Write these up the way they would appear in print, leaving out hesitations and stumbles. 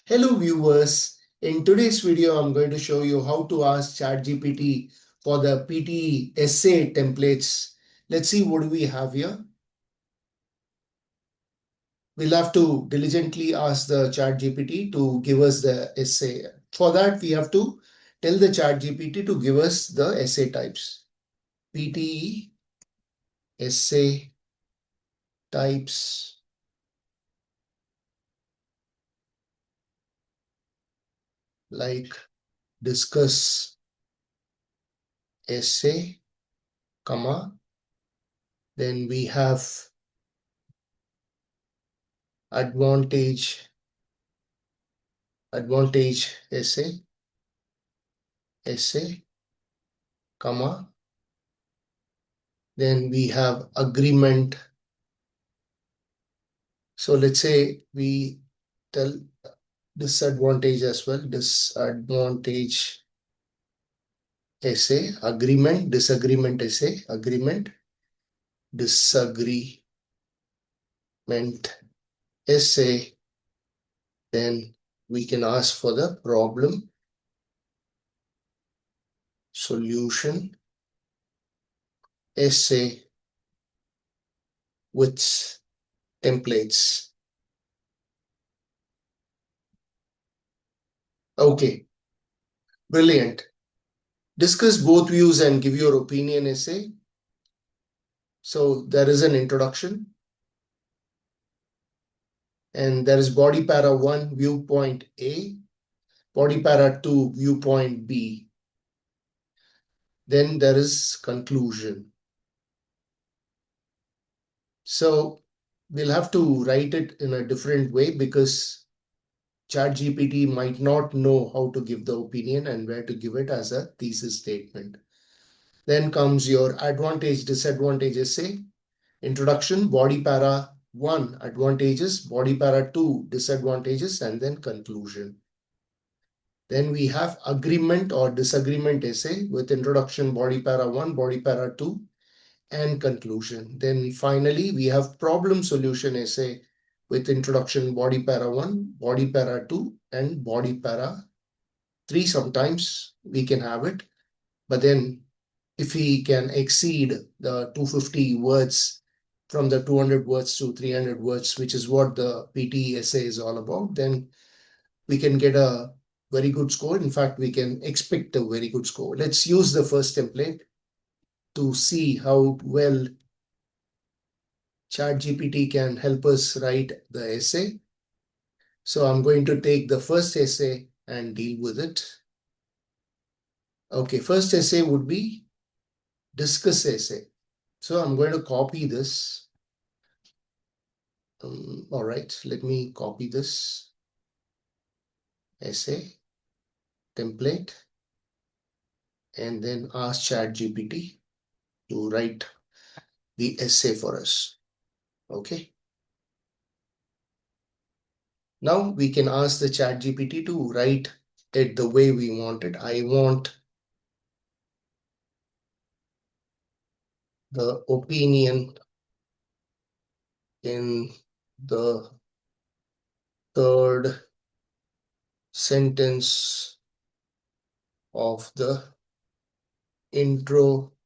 Hello viewers, in today's video I'm going to show you how to ask ChatGPT for the PTE essay templates. Let's see what do we have here. We'll have to diligently ask the ChatGPT to give us the essay. For that we have to tell the ChatGPT to give us the essay types. PTE essay types like discuss essay, comma, then we have advantage essay, comma, then we have agreement. So let's say we tell disadvantage as well, disadvantage essay, agreement, disagreement essay, agreement, disagreement essay. Then we can ask for the problem solution essay with templates. Okay, brilliant. Discuss both views and give your opinion essay. So there is an introduction, and there is body para 1 viewpoint A, body para 2 viewpoint B. Then there is conclusion. So we'll have to write it in a different way because ChatGPT might not know how to give the opinion and where to give it as a thesis statement. Then comes your advantage disadvantage essay, introduction, body para 1 advantages, body para 2 disadvantages, and then conclusion. Then we have agreement or disagreement essay with introduction, body para 1, body para 2, and conclusion. Then finally, we have problem solution essay with introduction, body para 1, body para 2, and body para 3. Sometimes we can have it, but then if we can exceed the 250 words from the 200 words to 300 words, which is what the PTE essay is all about, then we can get a very good score. In fact, we can expect a very good score. Let's use the first template to see how well ChatGPT can help us write the essay. So I'm going to take the first essay and deal with it. Okay, first essay would be discuss essay. So I'm going to copy this. All right, let me copy this essay template and then ask ChatGPT to write the essay for us. Okay. Now we can ask the ChatGPT to write it the way we want it. I want the opinion in the third sentence of the introduction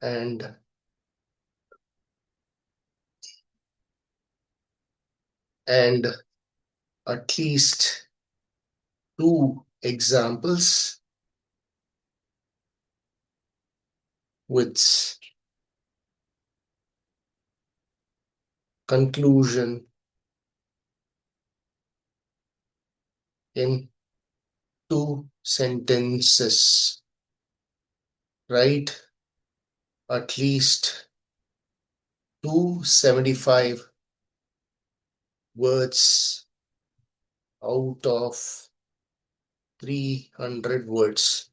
and at least 2 examples with conclusion in 2 sentences. Write at least 275 words out of 300 words.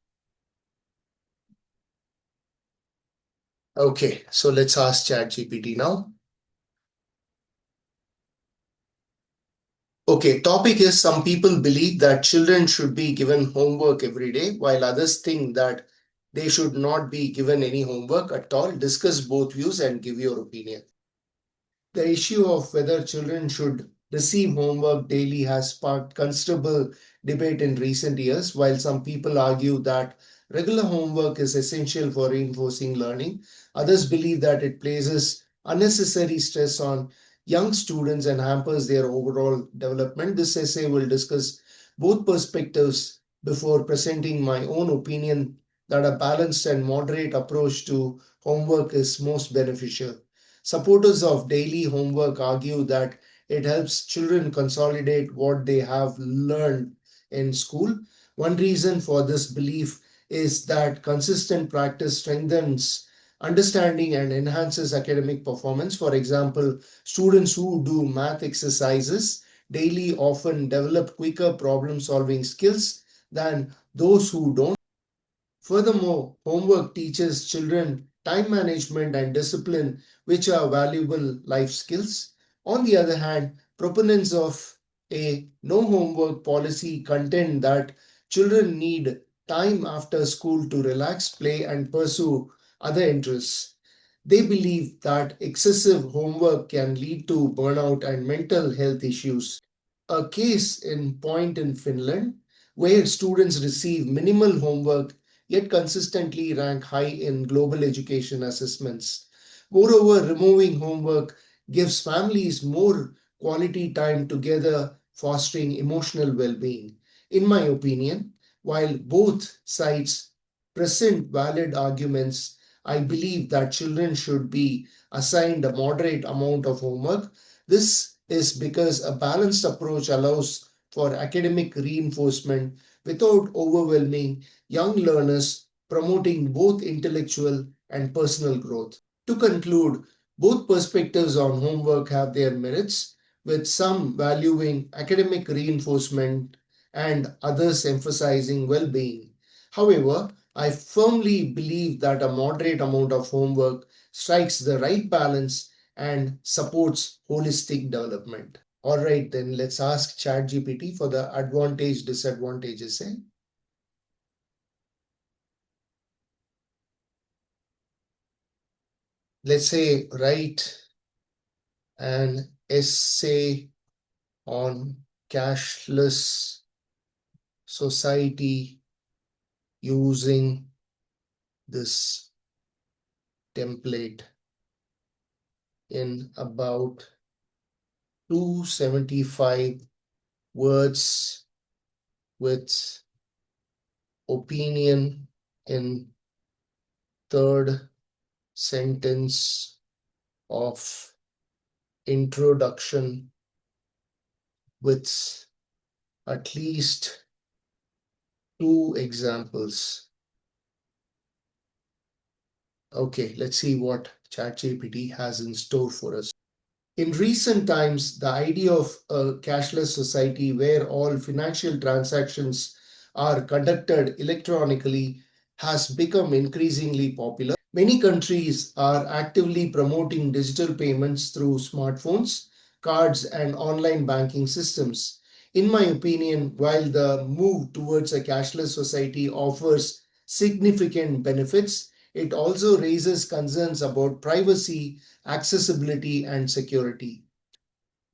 Okay, so let's ask ChatGPT now. Okay, topic is some people believe that children should be given homework every day, while others think that they should not be given any homework at all. Discuss both views and give your opinion. The issue of whether children should receive homework daily has sparked considerable debate in recent years. While some people argue that regular homework is essential for reinforcing learning, others believe that it places unnecessary stress on young students and hampers their overall development. This essay will discuss both perspectives before presenting my own opinion that a balanced and moderate approach to homework is most beneficial. Supporters of daily homework argue that it helps children consolidate what they have learned in school. One reason for this belief is that consistent practice strengthens understanding and enhances academic performance. For example, students who do math exercises daily often develop quicker problem solving skills than those who don't. Furthermore, homework teaches children time management and discipline, which are valuable life skills. On the other hand, proponents of a no homework policy contend that children need time after school to relax, play, and pursue other interests. They believe that excessive homework can lead to burnout and mental health issues. A case in point in Finland, where students receive minimal homework yet consistently rank high in global education assessments. Moreover, removing homework gives families more quality time together, fostering emotional well being. In my opinion, while both sides present valid arguments, I believe that children should be assigned a moderate amount of homework. This is because a balanced approach allows for academic reinforcement without overwhelming young learners, promoting both intellectual and personal growth. To conclude, both perspectives on homework have their merits, with some valuing academic reinforcement and others emphasizing well being. However, I firmly believe that a moderate amount of homework strikes the right balance and supports holistic development. All right, then let's ask ChatGPT for the advantage disadvantages. Let's say write an essay on cashless society using this template in about 275 words with opinion in third sentence of introduction with at least 2 examples. Okay, let's see what ChatGPT has in store for us. In recent times, the idea of a cashless society where all financial transactions are conducted electronically has become increasingly popular. Many countries are actively promoting digital payments through smartphones, cards, and online banking systems. In my opinion, while the move towards a cashless society offers significant benefits, it also raises concerns about privacy, accessibility, and security.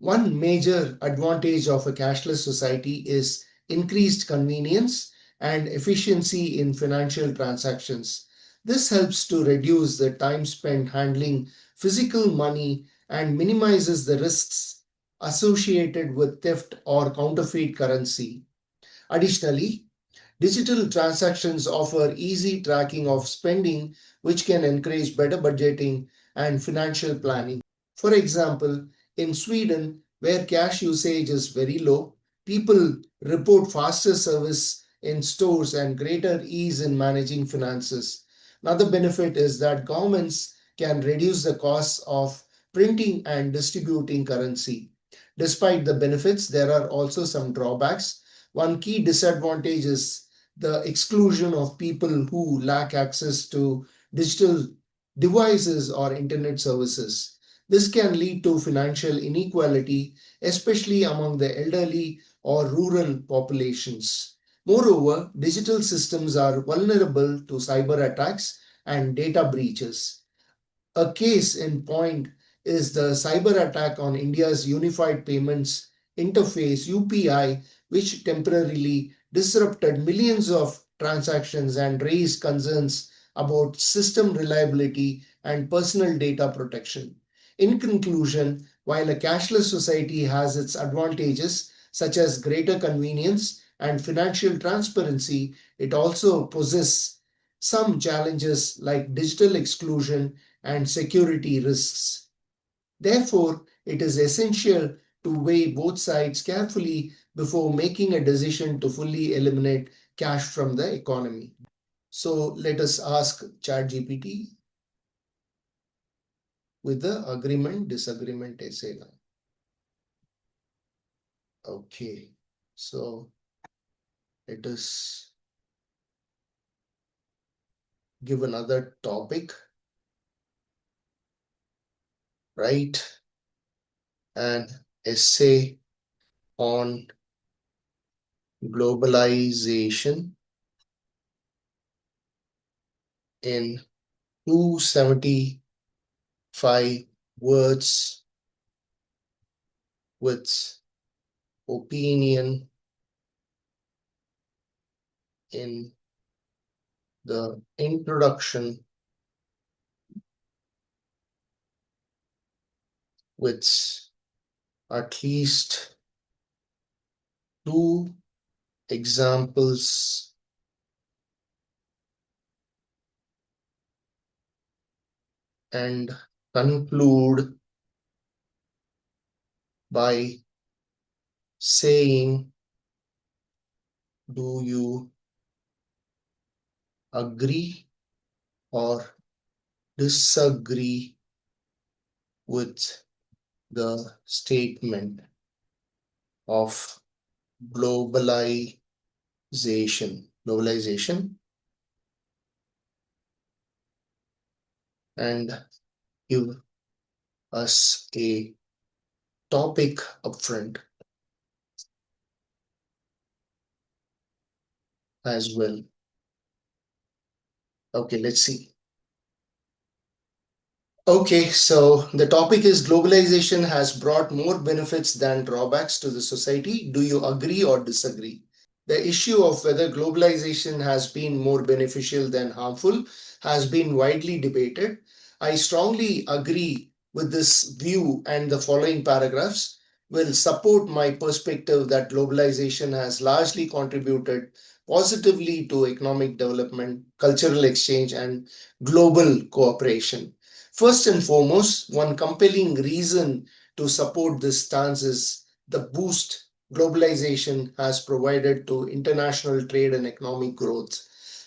One major advantage of a cashless society is increased convenience and efficiency in financial transactions. This helps to reduce the time spent handling physical money and minimizes the risks associated with theft or counterfeit currency. Additionally, digital transactions offer easy tracking of spending, which can encourage better budgeting and financial planning. For example, in Sweden, where cash usage is very low, people report faster service in stores and greater ease in managing finances. Another benefit is that governments can reduce the costs of printing and distributing currency. Despite the benefits, there are also some drawbacks. One key disadvantage is the exclusion of people who lack access to digital devices or internet services. This can lead to financial inequality, especially among the elderly or rural populations. Moreover, digital systems are vulnerable to cyber attacks and data breaches. A case in point is the cyber attack on India's Unified Payments Interface UPI, which temporarily disrupted millions of transactions and raised concerns about system reliability and personal data protection. In conclusion, while a cashless society has its advantages, such as greater convenience and financial transparency, it also possesses some challenges like digital exclusion and security risks. Therefore, it is essential to weigh both sides carefully before making a decision to fully eliminate cash from the economy. So let us ask ChatGPT with the agreement disagreement essay now. Okay, so let us give another topic. Write an essay on globalization in 275 words with opinion in the introduction with at least 2 examples and conclude by saying, do you agree or disagree with the statement of globalization? And give us a topic upfront as well. Okay, let's see. Okay, so the topic is globalization has brought more benefits than drawbacks to the society. Do you agree or disagree? The issue of whether globalization has been more beneficial than harmful has been widely debated. I strongly agree with this view, and the following paragraphs will support my perspective that globalization has largely contributed positively to economic development, cultural exchange, and global cooperation. First and foremost, one compelling reason to support this stance is the boost globalization has provided to international trade and economic growth.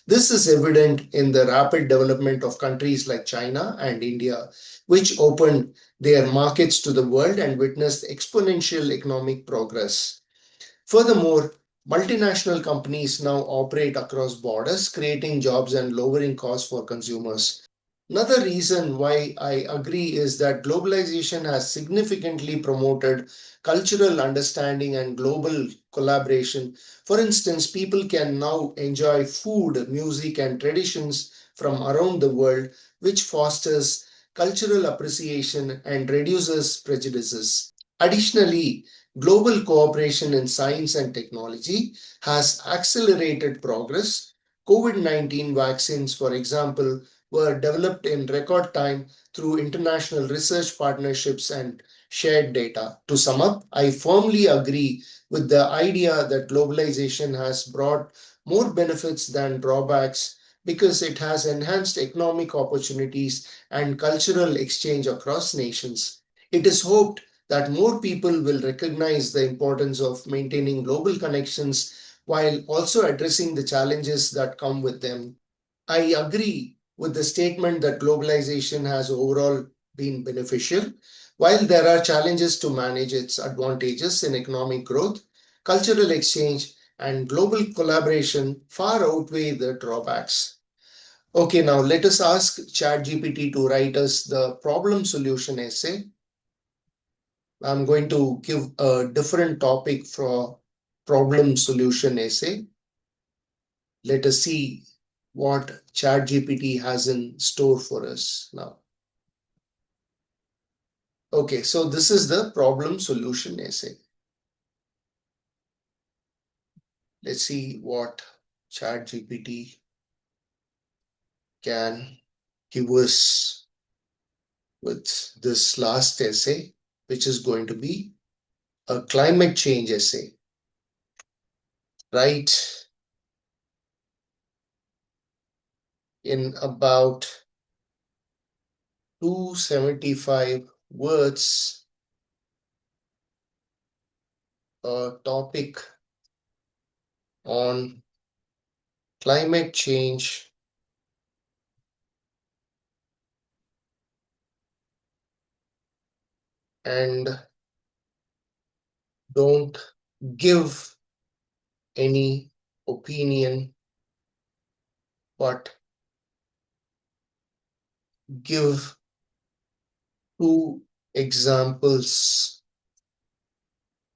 This is evident in the rapid development of countries like China and India, which opened their markets to the world and witnessed exponential economic progress. Furthermore, multinational companies now operate across borders, creating jobs and lowering costs for consumers. Another reason why I agree is that globalization has significantly promoted cultural understanding and global collaboration. For instance, people can now enjoy food, music, and traditions from around the world, which fosters cultural appreciation and reduces prejudices. Additionally, global cooperation in science and technology has accelerated progress. COVID-19 vaccines, for example, were developed in record time through international research partnerships and shared data. To sum up, I firmly agree with the idea that globalization has brought more benefits than drawbacks because it has enhanced economic opportunities and cultural exchange across nations. It is hoped that more people will recognize the importance of maintaining global connections while also addressing the challenges that come with them. I agree with the statement that globalization has overall been beneficial. While there are challenges to manage, its advantages in economic growth, cultural exchange, and global collaboration far outweigh the drawbacks. Okay, now let us ask ChatGPT to write us the problem solution essay. I'm going to give a different topic for problem solution essay. Let us see what ChatGPT has in store for us now. Okay, so this is the problem solution essay. Let's see what ChatGPT can give us with this last essay, which is going to be a climate change essay. Write in about 275 words a topic on climate change and don't give any opinion, but give two examples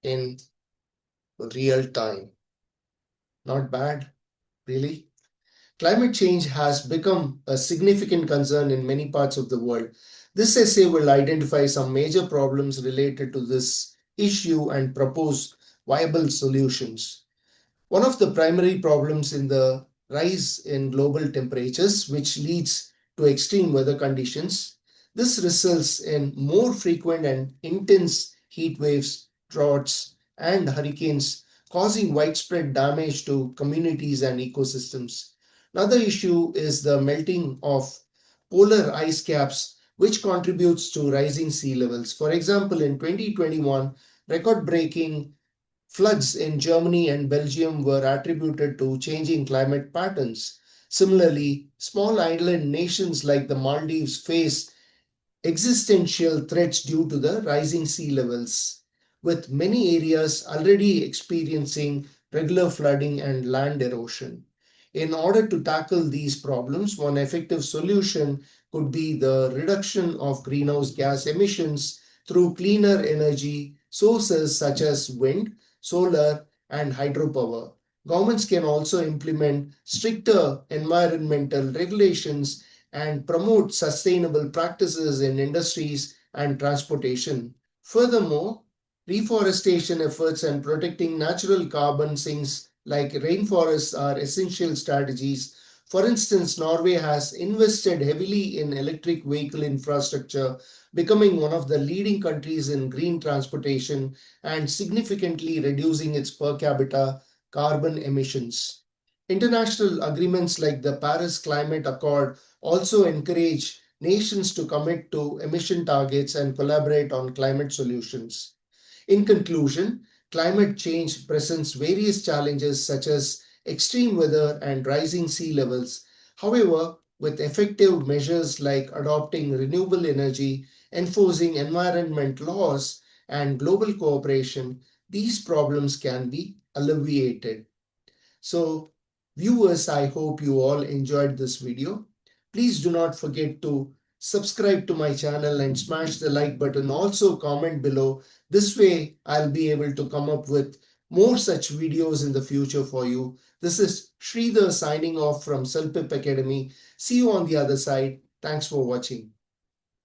in real time. Not bad, really. Climate change has become a significant concern in many parts of the world. This essay will identify some major problems related to this issue and propose viable solutions. One of the primary problems in the rise in global temperatures, which leads to extreme weather conditions. This results in more frequent and intense heat waves, droughts, and hurricanes, causing widespread damage to communities and ecosystems. Another issue is the melting of polar ice caps, which contributes to rising sea levels. For example, in 2021, record breaking floods in Germany and Belgium were attributed to changing climate patterns. Similarly, small island nations like the Maldives face existential threats due to the rising sea levels, with many areas already experiencing regular flooding and land erosion. In order to tackle these problems, one effective solution could be the reduction of greenhouse gas emissions through cleaner energy sources such as wind, solar, and hydropower. Governments can also implement stricter environmental regulations and promote sustainable practices in industries and transportation. Furthermore, reforestation efforts and protecting natural carbon sinks like rainforests are essential strategies. For instance, Norway has invested heavily in electric vehicle infrastructure, becoming one of the leading countries in green transportation and significantly reducing its per capita carbon emissions. International agreements like the Paris Climate Accord also encourage nations to commit to emission targets and collaborate on climate solutions. In conclusion, climate change presents various challenges such as extreme weather and rising sea levels. However, with effective measures like adopting renewable energy, enforcing environment laws, and global cooperation, these problems can be alleviated. So, viewers, I hope you all enjoyed this video. Please do not forget to subscribe to my channel and smash the like button. Also comment below. This way, I'll be able to come up with more such videos in the future for you. This is Sridhar signing off from CELPIP Academy. See you on the other side. Thanks for watching.